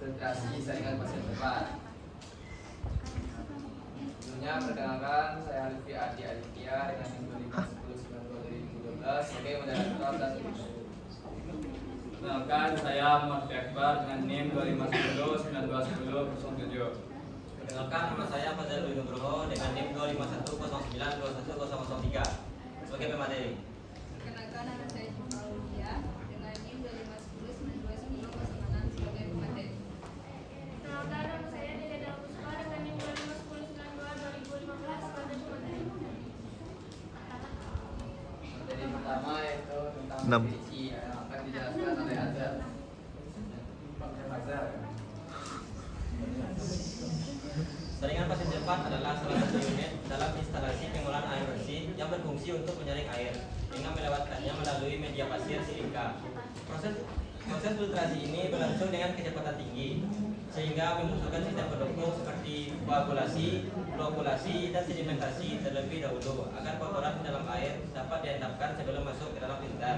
filtrasi saringan pasien tepat. Sebelumnya perkenalkan, saya Alfi Adi Aditya dengan NIM 251092 sebagai moderator dan pembicara. Perkenalkan, saya Muhammad Akbar dengan NIM 2510921007. Perkenalkan, nama saya Fazal Nugroho dengan NIM 251092103 sebagai pemateri. Perkenalkan, nama saya Syifa Aulia dengan NIM 2510921006 sebagai pemateri. Perkenalkan, nama saya Dede Puspa dengan NIM 2510922015 sebagai pemateri. Materi pertama yaitu tentang 6. definisi yang akan dijelaskan oleh Azhar. Pak Azhar. Saringan pasien cepat adalah salah satu unit dalam instalasi pengolahan air bersih yang berfungsi untuk menyaring air dengan melewatkannya melalui media pasir silika. Proses filtrasi ini berlangsung dengan kecepatan tinggi sehingga membutuhkan sistem pendukung seperti koagulasi, flokulasi, dan sedimentasi terlebih dahulu agar kotoran di dalam air dapat diendapkan sebelum masuk ke dalam filter.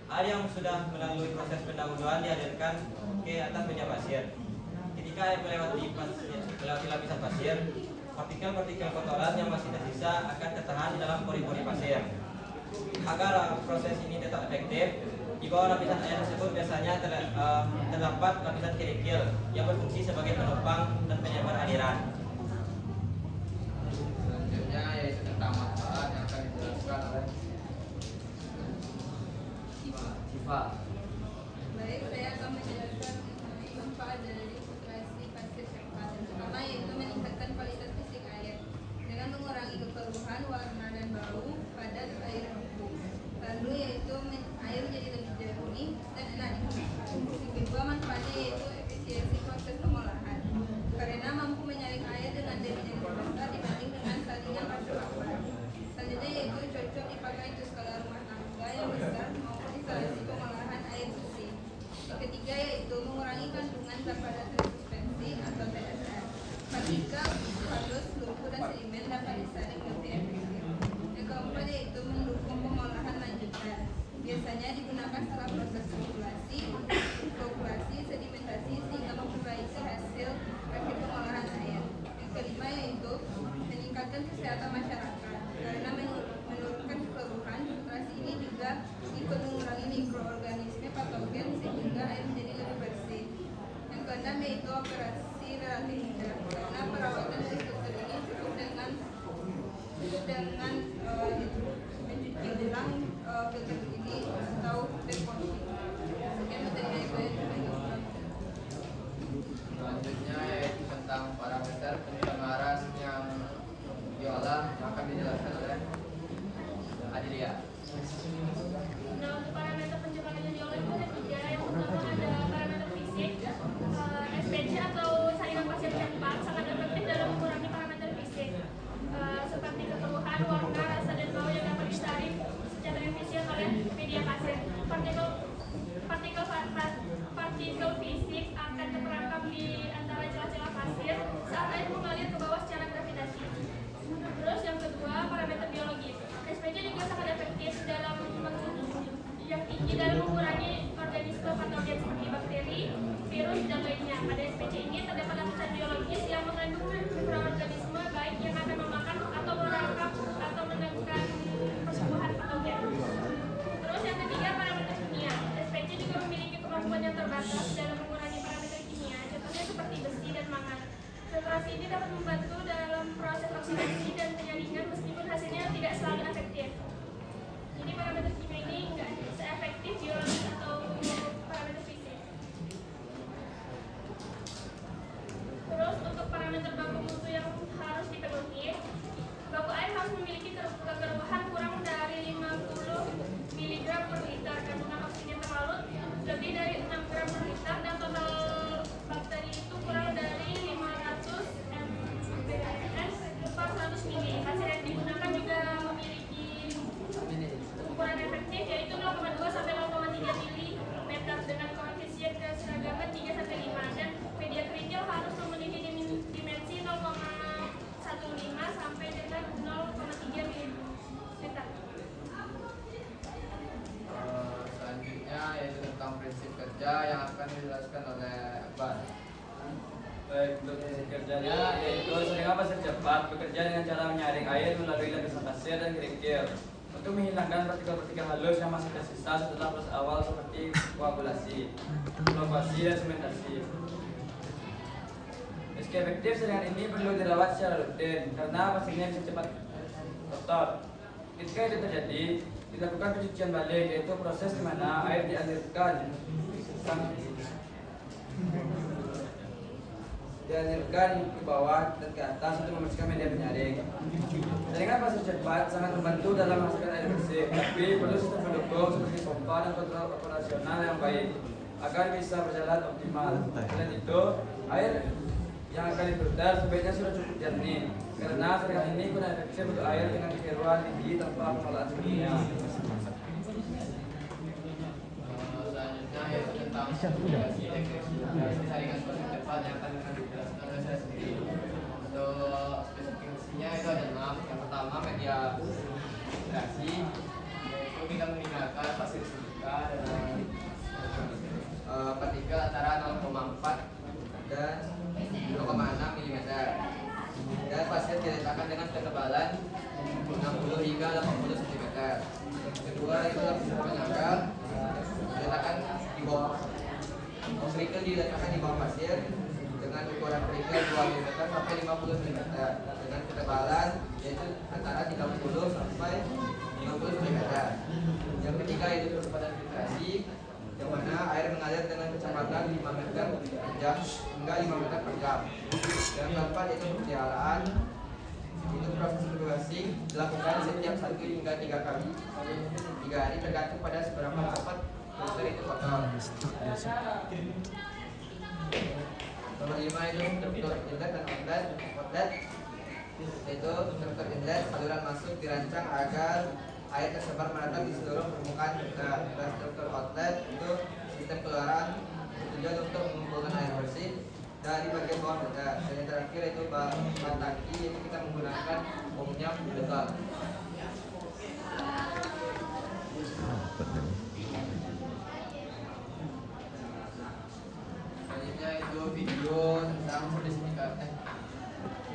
Air yang sudah melalui proses pendahuluan dialirkan ke atas media pasir. Ketika air melewati lapisan pasir, partikel-partikel kotoran yang masih tersisa akan tertahan di dalam pori-pori pasir. Agar proses ini tetap efektif, di bawah lapisan air tersebut biasanya terdapat lapisan kerikil yang berfungsi sebagai penopang dan penyebar aliran. Selanjutnya yaitu tentang manfaat yang akan dijelaskan oleh Syifa. Baik, saya akan menjelaskan mengenai manfaat dari filtrasi pasir cepat. Yang pertama yaitu meningkatkan kualitas fisik air dengan mengurangi kekeruhan, warna dan bau pada air baku. Lalu yaitu air menjadi lebih jernih dan enak diminum. Yang kedua manfaatnya yaitu efisiensi proses pengolahan karena mampu menyaring air dengan debit yang lebih besar dibanding dengan saringan pasir lapan. Selanjutnya yaitu cocok dipakai untuk skala rumah tangga yang besar maupun instalasi pengolahan air bersih. Yang ketiga yaitu mengurangi kandungan zat padat suspensi atau TSR. Partikel, halus, lumpur dan sedimen dapat disaring lebih efektif. Yang keempat yaitu mendukung pengolahan lanjutan. Biasanya digunakan setelah proses sirkulasi, flokulasi, sedimentasi sehingga memperbaiki hasil akhir pengolahan air. Yang kelima yaitu meningkatkan kesehatan masyarakat karena menurunkan kekeruhan. Filtrasi ini juga ikut mengurangi mikroorganisme patogen sehingga air menjadi lebih bersih. Yang keenam yaitu operasi relatif mudah karena perawatan dari filter ini cukup dengan mencuci ulang filter ini atau deposing. Sekian materi dari saya. Selanjutnya yaitu tentang parameter pencemaran yang diolah yang akan dijelaskan oleh Adilia. Nah, untuk parameter pencemaran yang diolah itu ada 3. Yang pertama ada parameter fisik. SPC atau saringan pasir cepat sangat efektif dalam mengurangi parameter fisik seperti kekeruhan, warna, rasa, dan bau yang dapat disaring secara efisien oleh media pasir. Partikel fisik akan terperangkap di antara celah-celah pasir saat air mengalir ke bawah secara gravitasi. Terus yang kedua, parameter biologis. SPC juga sangat efektif yang tinggi dalam mengurangi organisme patogen seperti bakteri, virus, dan lainnya. Pada SPC ini terdapat lapisan biologis yang mengandung mikroorganisme baik yang akan memakan atau merangkap atau menekan pertumbuhan patogen. Terus yang ketiga, parameter kimia. SPC juga memiliki kemampuan yang terbatas dalam mengurangi parameter kimia, contohnya seperti besi dan mangan. Filtrasi ini dapat membantu dalam proses oksidasi dan penyaringan meskipun hasilnya tidak selalu efektif. Jadi parameter kimia ini enggak seefektif biologis atau parameter fisik. Terus untuk parameter baku mutu yang harus dipenuhi, baku air harus memiliki kekeruhan kurang dari 50 mg per liter, kandungan oksigen terlarut lebih dari 6 gram per liter, dan total bakteri itu kurang dari 500 mBs per 100 ml. Pasir yang digunakan juga memiliki ukuran efektif yaitu 0,2 sampai 0,3 mm dengan koefisien keseragaman 3 sampai 5, dan media kerikil harus memenuhi dimensi 0,5 Baik, untuk kerjanya yaitu sering pasir cepat bekerja dengan cara menyaring air melalui lapisan pasir dan kerikil untuk menghilangkan partikel-partikel halus yang masih tersisa setelah proses awal seperti koagulasi, evakuasi, dan sementasi. Meski efektif, serangan ini perlu dirawat secara rutin karena pasirnya bisa cepat kotor. Ketika itu terjadi, dilakukan pencucian balik, yaitu proses di mana air dialirkan ke bawah dan ke atas untuk membersihkan media penyaring. Jaringan pasir cepat sangat membantu dalam menghasilkan air bersih, tapi perlu sistem pendukung seperti pompa dan kontrol operasional yang baik agar bisa berjalan optimal. Selain itu, air yang akan difilter sebaiknya sudah cukup jernih, karena serangan ini pun efektif untuk air dengan kekeruan tinggi tanpa pengelolaan sebelumnya. Selanjutnya yaitu tentang jaringan pasir cepat yang akan dijelaskan oleh saya sendiri. Untuk spesifikasinya itu ada 6. Yang pertama media filtrasi, yaitu kita menggunakan pasir silika dengan partikel antara 0,4 dan 0,6 mm, dan pasir diletakkan dengan ketebalan 60 hingga 80 cm. Kedua itu lapisan penyangkal diletakkan di bawah, kerikil diletakkan di bawah pasir dengan ukuran kerikil 2 mm sampai 50 mm dengan ketebalan yaitu antara 30 sampai 50 mm. Yang ketiga itu kecepatan filtrasi, yang mana air mengalir dengan kecepatan 5 meter per jam hingga 5 meter per jam. Yang keempat itu pemeliharaan, itu proses filtrasi dilakukan setiap 1 hingga 3 kali 3 hari tergantung pada seberapa cepat filter itu kotor. Nomor 5 itu struktur inlet dan outlet, yaitu struktur inlet saluran masuk dirancang agar air tersebar merata di seluruh permukaan filter. Dan struktur outlet itu sistem keluaran tujuan untuk mengumpulkan air bersih dari bagian bawah filter. Dan yang terakhir itu bahan tangki, yaitu kita menggunakan umumnya botol. Selanjutnya itu video tentang spesifikasi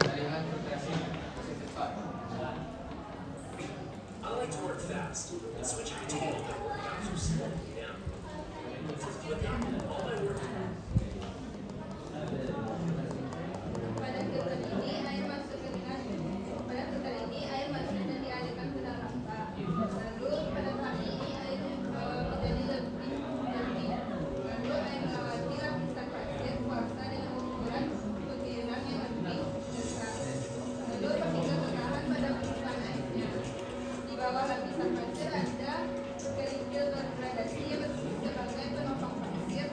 jaringan filtrasi pasir cepat. I like to work fast, and switching between my workouts are slowing me down. All my work. Pada filter ini air masuk dan dialirkan ke dalam bak. Lalu pada tahap ini air menjadi lebih jernih. Lalu air melewati lapisan pasir kuarsa dengan ukuran butiran yang lebih besar. Lalu partikel tertahan pada permukaan airnya. Di bawah lapisan pasir ada kerikil bergradasi yang berfungsi sebagai penopang pasir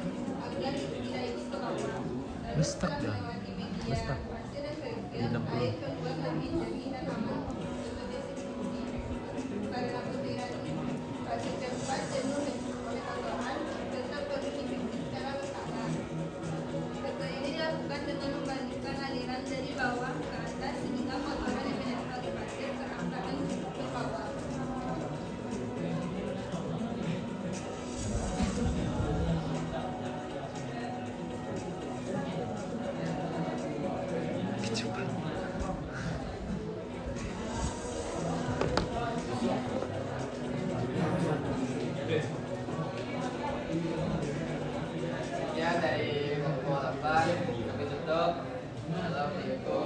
agar tidak ikut ke bawah. Lalu setelah melewati media pasir dan kerikil, air keluar lebih jernih dan aman untuk distribusi. Karena butiran pasir cepat jenuh oleh kotoran, tetap perlu dibimbing secara berkala. Filter ini dilakukan dengan membandingkan aliran dari bawah ke atas sehingga kotoran yang menempel di pasir terangkat ke bawah. Sekian dari Kompol 8, kami tutup dalam video